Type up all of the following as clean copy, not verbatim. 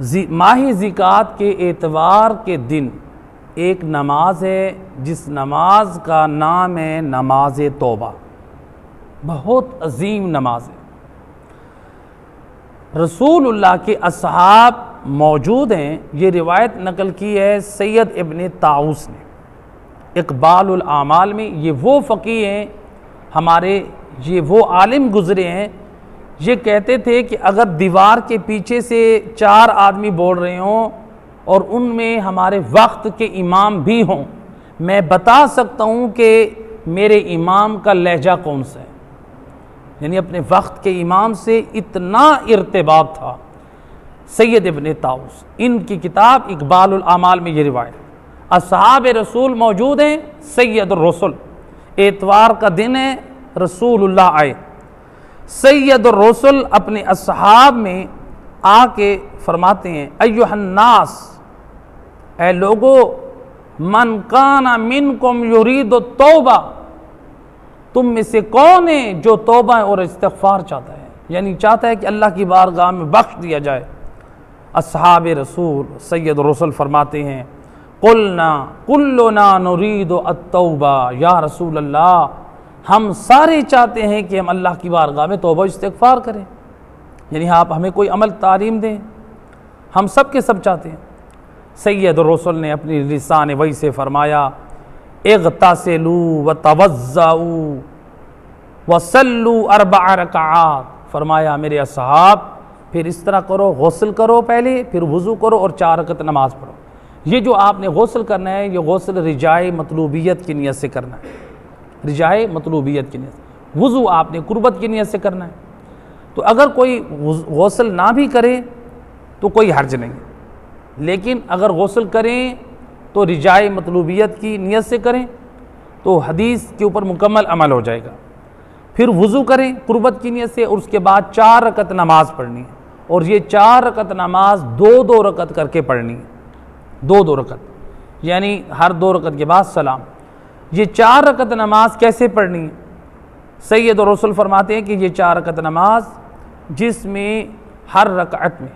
माह ज़िकात के एतवार के दिन एक नमाज है जिस नमाज का नाम है नमाज तौबा। बहुत अजीम नमाज है। रसूलुल्लाह के असहाब मौजूद हैं। ये रिवायत नकल की है सैयद इब्न ताऊस ने इकबालुल आमाल में। ये वो फ़कीह हैं हमारे, ये वो आलिम गुज़रे हैं। ये कहते थे कि अगर दीवार के पीछे से चार आदमी बोल रहे हों और उनमें हमारे वक्त के इमाम भी हों, मैं बता सकता हूँ कि मेरे इमाम का लहजा कौन सा है। यानी अपने वक्त के इमाम से इतना इर्तिबात था। सैयद इब्न ताऊस, इनकी किताब इकबालुल आमाल में ये रिवायत। असहाब रसूल मौजूद हैं। सैयद रसूल, एतवार का दिन है, रसूलुल्लाह आए। सैयद रसूल अपने असहाब में आके फरमाते हैं, अय्युहन्नास, ऐ लोगो, मन काना मिनकुम युरीदु तौबा, तुम में से कौन है जो तौबा और इस्तिग़फ़ार चाहता है, यानी चाहता है कि अल्लाह की बारगाह में बख्श दिया जाए। असहाब रसूल सैयद रसूल फरमाते हैं, कुलना कुल्लुना नुरीदु अत-तौबा, या रसूल अल्लाह, हम सारे चाहते हैं कि हम अल्लाह की बारगाह में तौबा इस्तिग़फ़ार करें, यानी आप हमें कोई अमल तालीम दें, हम सब के सब चाहते हैं। सैयद रसूल ने अपनी लिसान वही से फरमाया, इग़्तसिलू व तवज़्ज़ऊ व सल्लू अर्बअ रकआत, फरमाया मेरे असहाब फिर इस तरह करो, गुस्ल करो पहले, फिर वज़ू करो और 4 रकअत नमाज पढ़ो। ये जो आपने गुस्ल करना है, ये गुस्ल रिजाए मतलूबियत की नीयत से करना है, रिजाए मतलूबियत की नीयत से। वज़ू आपने कुर्बत की नीयत से करना है। तो अगर कोई गुस्ल ना भी करे तो कोई हर्ज नहीं, लेकिन अगर गुस्ल करें तो रिजाए मतलूबियत की नीयत से करें तो हदीस के ऊपर मुकम्मल अमल हो जाएगा। फिर वज़ू करें कुर्बत की नीयत से और उसके बाद 4 रकअत नमाज पढ़नी है, और ये 4 रकअत नमाज 2-2 रकअत करके पढ़नी है, 2-2 रकअत, यानी हर 2 रकअत के बाद सलाम। ये 4 रकअत नमाज कैसे पढ़नी है? सैयद रसूल फरमाते हैं कि ये 4 रकअत नमाज जिसमें हर रकअत में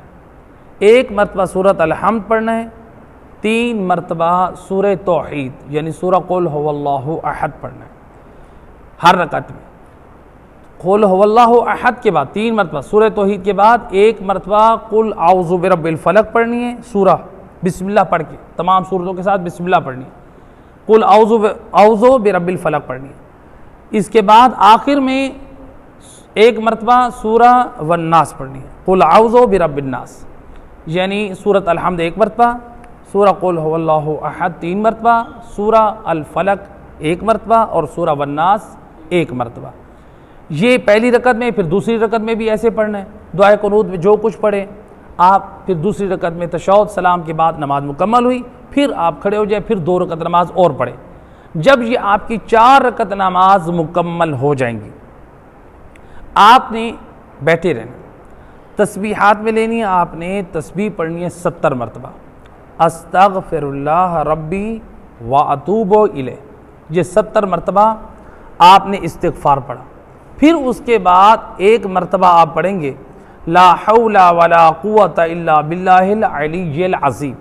1 मरतबा सूरत अल-हम्द पढ़ना है, 3 मरतबा सूरह तौहीद यानी सूरह कुल हुवल्लाहु अहद पढ़ना है हर रकअत में। कुल हुवल्लाहु अहद के बाद 3 मरतबा सूरह तौहीद के बाद 1 मरतबा कुल आऊज़ु बिरब्बिल फलक पढ़नी है, सूरह बिस्मिल्लाह पढ़ के, तमाम सूरतों के साथ बिस्मिल्लाह पढ़नी है। कुल आऊज़ु बिरब्बिल फलक पढ़नी है। इसके बाद आखिर में 1 मरतबा सूरह वन्नास पढ़नी है, कुल आऊज़ु बिरब्बिन नास, यानी सूरत अल-हम्द 1 मरतबा, सूरह कुल हुवल्लाहु अहद 3 मरतबा, सूरह अल-फलक 1 मरतबा और सूरह वन्नास 1 मरतबा। ये पहली रकत में। फिर दूसरी रकत में भी ऐसे पढ़ना है। दुआए कुनूत में जो कुछ पढ़े आप, फिर दूसरी रकत में तशहुद सलाम के बाद नमाज मुकम्मल हुई, फिर आप खड़े हो जाए, फिर 2 रकत नमाज और पढ़े। जब ये आपकी 4 रकत नमाज मुकम्मल हो जाएंगी, आपने बैठे रहना, तस्बीह हाथ में लेनी है, आपने तस्बीह पढ़नी है 70 मरतबा, अस्तगफिरुल्लाह रब्बी व अतूबु इलैह। ये 70 मरतबा आपने इस्तिग़फ़ार पढ़ा। फिर उसके बाद 1 मरतबा आप पढ़ेंगे ला हौला वला कुव्वता इल्ला बिल्लाहिल अलिय्यिल अज़ीम।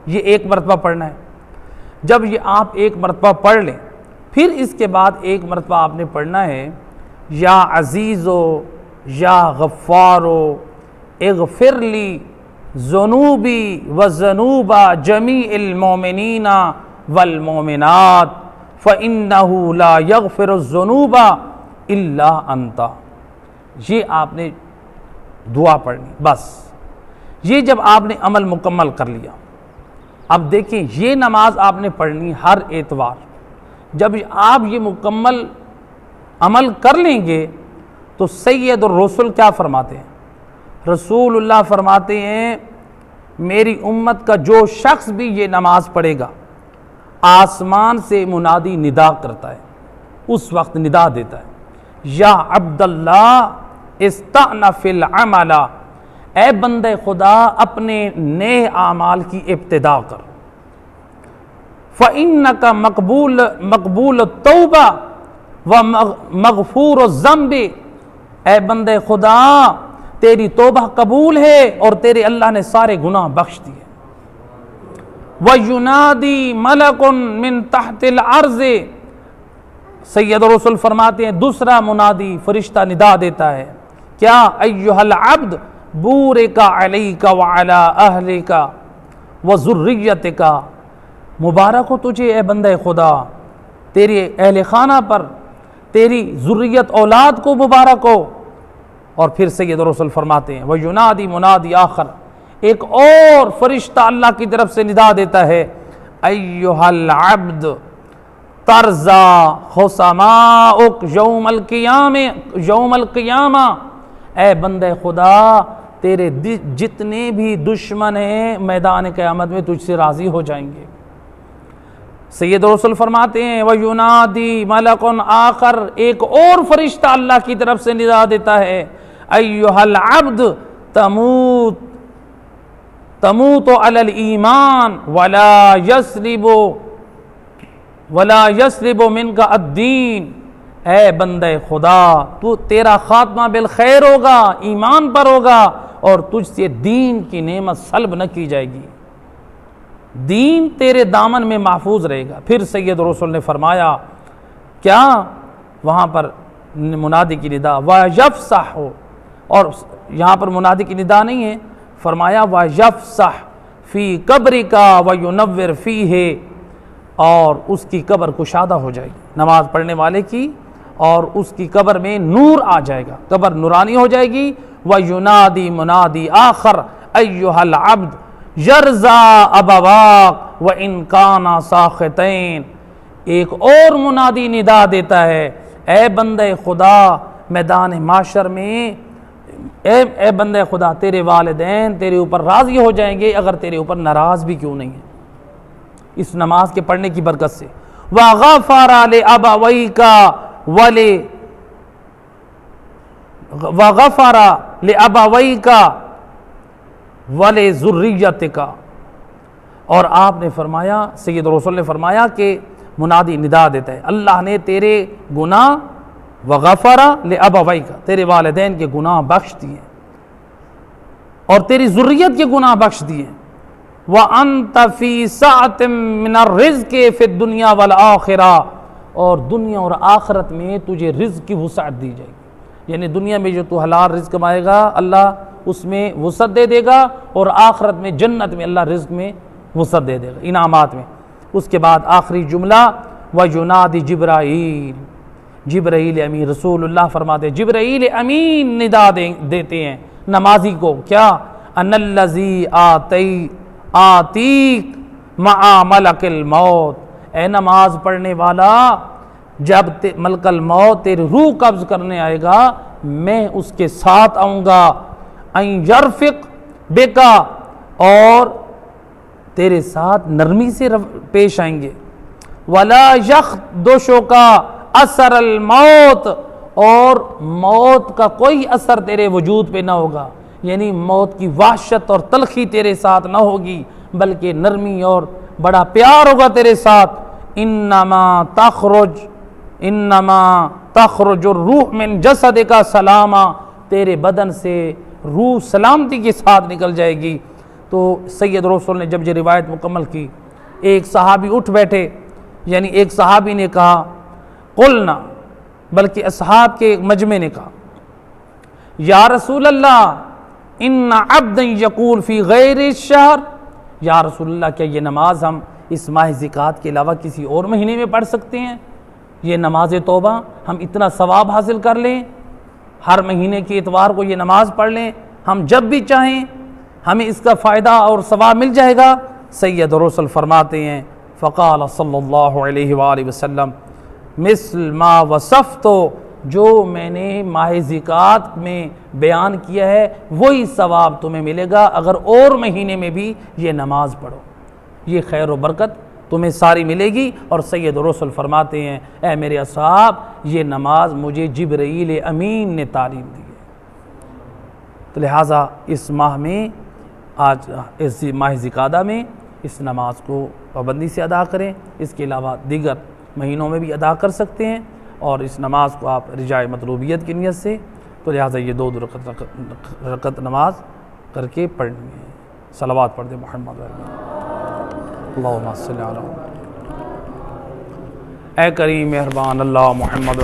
ये 1 मरतबा पढ़ना है। जब ये आप 1 मरतबा पढ़ लें, फिर इसके बाद 1 मरतबा आपने पढ़ना है, या अज़ीज़ो या गफ़्फ़ारो इग़फ़िरली ज़ुनूबी व ज़ुनूबा जमीइल मोमिनीना वल मोमिनात फ़इन्नहु ला यग़फ़िरुज़्ज़ुनूबा इल्ला अंता। ये आपने दुआ पढ़नी। बस ये जब आपने अमल मुकम्मल कर लिया, अब देखें ये नमाज आपने पढ़नी हर एतवार। जब आप ये मुकम्मल अमल कर लेंगे तो सैयद रसूल क्या फरमाते हैं? रसूलुल्लाह फरमाते हैं, मेरी उम्मत का जो शख्स भी ये नमाज पढ़ेगा, आसमान से मुनादी निदा करता है, उस वक्त निदा देता है, या अब्दल्लाह इस्तअनफिल अमला, ए बंदे खुदा अपने नए आमाल की इब्तिदा कर, फ़इन्नका मकबूल तौबा व मग़फ़ूर ज़म्बी, ए बंदे खुदा तेरी तौबा कबूल है और तेरे अल्लाह ने सारे गुनाह बख्श दिए। वयुनादी मलकुन मिन तहतिल अर्ज़, सैयद रसूल फरमाते हैं दूसरा मुनादी फरिश्ता निदा देता है, क्या अय्युहल अब्द बूरिका अलैका व अला अहलिका व ज़ुर्रियतिका, मुबारक हो तुझे ए बंदे खुदा, तेरे अहले खाना पर, तेरी ज़ुर्रियत औलाद को मुबारक हो। और फिर सैयद रसूल फरमाते हैं वयुनादी मुनादी आखर, एक और फरिश्ता अल्लाह की तरफ से निदा देता है, अय्युहल अब्द तरजा खुसमाउक यौमल क़ियामा, ए बंदे खुदा तेरे जितने भी दुश्मन हैं मैदान क़यामत में तुझसे राज़ी हो जाएंगे। सैयद रसूल फरमाते हैं वयुनादी मलकुन आखर, एक और फरिश्ता अल्लाह की तरफ से निदा देता है, अय्युहल अब्द तमूत अलल ईमान वला यस्रिबो मिनका अद्दीन, ए बंदे खुदा तू तेरा खात्मा बिल खैर होगा, ईमान पर होगा और तुझसे दीन की नेमत सल्ब न की जाएगी, दीन तेरे दामन में महफूज रहेगा। फिर सैयद रसूल ने फरमाया, क्या वहाँ पर मुनादी की निदा व यफ़्सह हो, और यहाँ पर मुनादी की निदा नहीं है, फरमाया व यफ़्सह फ़ी कब्रिका व युनव्विर फ़ी है, और उसकी कब्र कुशादा हो जाएगी नमाज पढ़ने वाले की, और उसकी कब्र में नूर आ जाएगा, कब्र नूरानी हो जाएगी। व युनादी मुनादी आखर अय्युहल अब्द यरज़ा अबवाक व इनकाना साख़ितैन, एक और मुनादी निदा देता है, ए बंदे खुदा मैदान माशर में, ए बंदे खुदा तेरे वालिदैन तेरे ऊपर राज़ी हो जाएंगे अगर तेरे ऊपर नाराज़ भी क्यों नहीं है, इस नमाज के पढ़ने की बरकत से। वग़फ़रा ले अबवैका वले ज़ुर्रियतिका, और आपने फरमाया, सैयद रसूल ने फरमाया कि मुनादी निदा देता है, अल्लाह ने तेरे गुनाह वग़फ़रा ले अबवैका, तेरे वालिदैन के गुनाह बख्श दिए और तेरी ज़ुर्रियत के गुनाह बख्श दिए। व अंत फ़ी साअतिम मिनर रिज़्क़ि फ़िद दुनिया वल आखिरा, और दुनिया और आखिरत में तुझे रिज़्क़ की वुसअत दी जाएगी, यानी दुनिया में जो तू हलाल रिज़्क़ कमाएगा अल्लाह उसमें वुसअत दे देगा, और आखिरत में जन्नत में अल्लाह रिज़्क़ में वुसअत दे देगा, इनामात में। उसके बाद आखिरी जुमला व युनादी जिब्राईल अमीन, रसूलुल्लाह फरमाते जिब्राईल अमीन निदा देते हैं नमाजी को, क्या अनल्लज़ी आतीक मआ मलकिल मौत, ए नमाज पढ़ने वाला जब मलकल मौत तेरी रूह कब्ज़ करने आएगा मैं उसके साथ आऊँगा, अन यरफ़िक बेका, और तेरे साथ नरमी से पेश आएंगे, वला यख़्दुशु का असर अल मौत, और मौत का कोई असर तेरे वजूद पे ना होगा, यानी मौत की वहशत और तलखी तेरे साथ ना होगी बल्कि नरमी और बड़ा प्यार होगा तेरे साथ। इन्नमा तखरुज रूह मिन जसदिका सलामा, तेरे बदन से रूह सलामती के साथ निकल जाएगी। तो सैयद रसूल ने जब ये रिवायत मुकम्मल की, एक सहाबी उठ बैठे, यानी एक सहाबी ने कहा कुलना, बल्कि असहाब के एक मजमे ने कहा, या रसूल अल्लाह इन्ना अब्दन यकूल फ़ी गैरि शहर, या रसूल अल्लाह क्या ये नमाज हम इस माह ज़िकात के अलावा किसी और महीने में पढ़ सकते हैं? ये नमाज तौबा हम इतना सवाब हासिल कर लें, हर महीने के इतवार को ये नमाज पढ़ लें, हम जब भी चाहें हमें इसका फ़ायदा और सवाब मिल जाएगा। सैयद रसूल फरमाते हैं फ़क़ाल सल्लल्लाहु अलैहि वसल्लम मिस्ल मा वसफ़, तो जो मैंने माह ज़िकात में बयान किया है वही सवाब तुम्हें मिलेगा अगर और महीने में भी ये नमाज पढ़ो, ये खैर व बरकत तुम्हें सारी मिलेगी। और सैयद रसूल फरमाते हैं ऐ मेरे असहाब, ये नमाज मुझे जिब्राईल अमीन ने तालीम दी है। तो लिहाजा इस माह में, आज इस माह ज़िकादा में इस नमाज को पाबंदी से अदा करें, इसके अलावा दीगर महीनों में भी अदा कर सकते हैं। और इस नमाज को आप रिजाए मतलूबियत की नियत से तो लिहाजा ये 2 रकत नमाज करके पढ़नी है। सलावत पढ़ दे मोहम्मद अल्लाहुम्मा सल्ली अला। ऐ करीम मेहरबान अल्लाह मोहम्मद